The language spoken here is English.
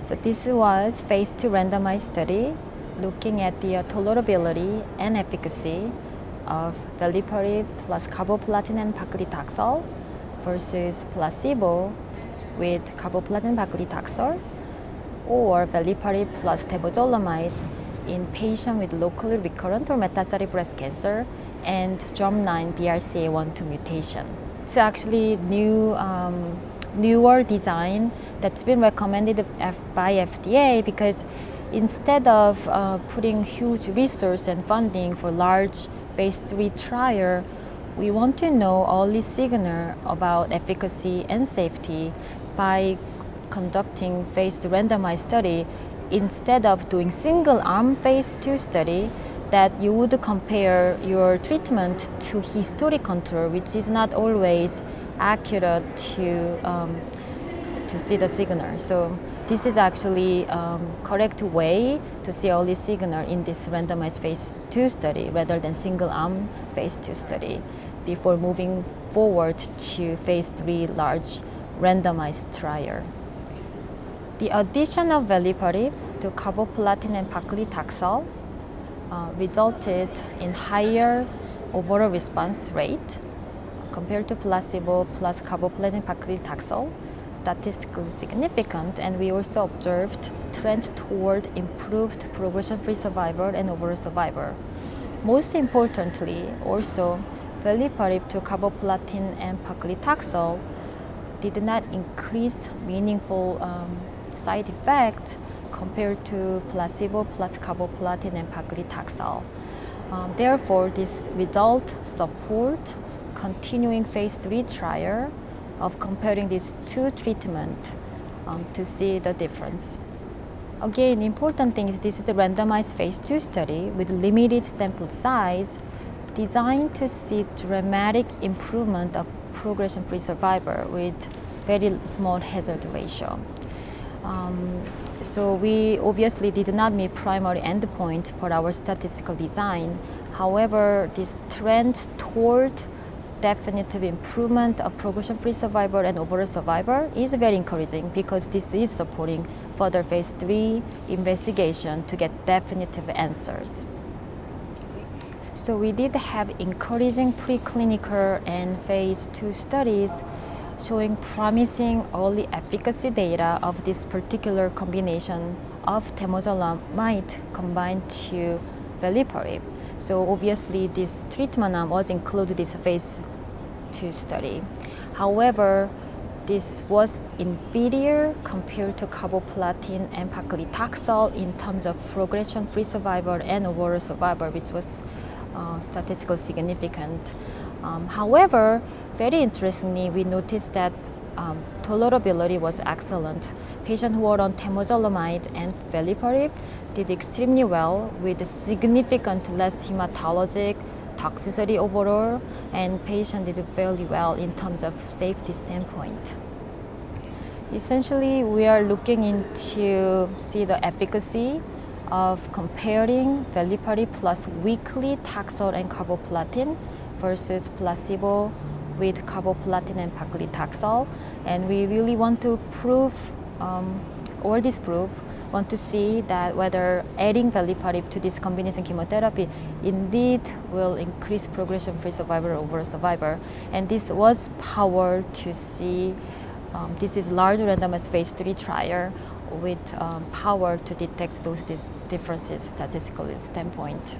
So this was phase 2 randomized study looking at the tolerability and efficacy of Veliparib plus carboplatin and paclitaxel versus placebo with carboplatin paclitaxel, or Veliparib plus temozolomide in patients with locally recurrent or metastatic breast cancer and germline BRCA1/2 mutation. It's actually newer design that's been recommended by FDA because instead of putting huge resource and funding for large phase 3 trial, we want to know early signal about efficacy and safety by conducting phase 2 randomized study instead of doing single arm phase 2 study that you would compare your treatment to historic control, which is not always accurate to see the signal. So this is actually correct way to see early signal in this randomized phase 2 study rather than single arm phase 2 study before moving forward to phase 3 large randomized trial. The addition of Veliparib to carboplatin and paclitaxel resulted in higher overall response rate compared to placebo plus carboplatin paclitaxel, statistically significant, and we also observed trend toward improved progression-free survival and overall survival. Most importantly, also, Veliparib to carboplatin and paclitaxel did not increase meaningful side effects compared to placebo plus carboplatin and paclitaxel. Therefore, this result support continuing phase 3 trial of comparing these two treatments to see the difference. Again, important thing is this is a randomized phase 2 study with limited sample size designed to see dramatic improvement of progression-free survival with very small hazard ratio. So we obviously did not meet primary endpoint for our statistical design. However, this trend toward definitive improvement of progression-free survival and overall survival is very encouraging because this is supporting further phase 3 investigation to get definitive answers. So we did have encouraging preclinical and phase 2 studies showing promising early efficacy data of this particular combination of temozolomide combined to Veliparib. So obviously this treatment was included in this phase 2 study. However, this was inferior compared to carboplatin and paclitaxel in terms of progression-free survival and overall survival, which was statistically significant. However, very interestingly, we noticed that tolerability was excellent. Patients who were on temozolomide and Veliparib did extremely well with significant less hematologic toxicity overall, and patients did fairly well in terms of safety standpoint. Essentially, we are looking into see the efficacy of comparing Veliparib plus weekly Taxol and carboplatin versus placebo with carboplatin and paclitaxel, and we really want to prove, or disprove, want to see that whether adding Veliparib to this combination chemotherapy indeed will increase progression-free survival or overall survival. And this was powered to see, this is large randomized phase 3 trial with power to detect those differences statistical standpoint.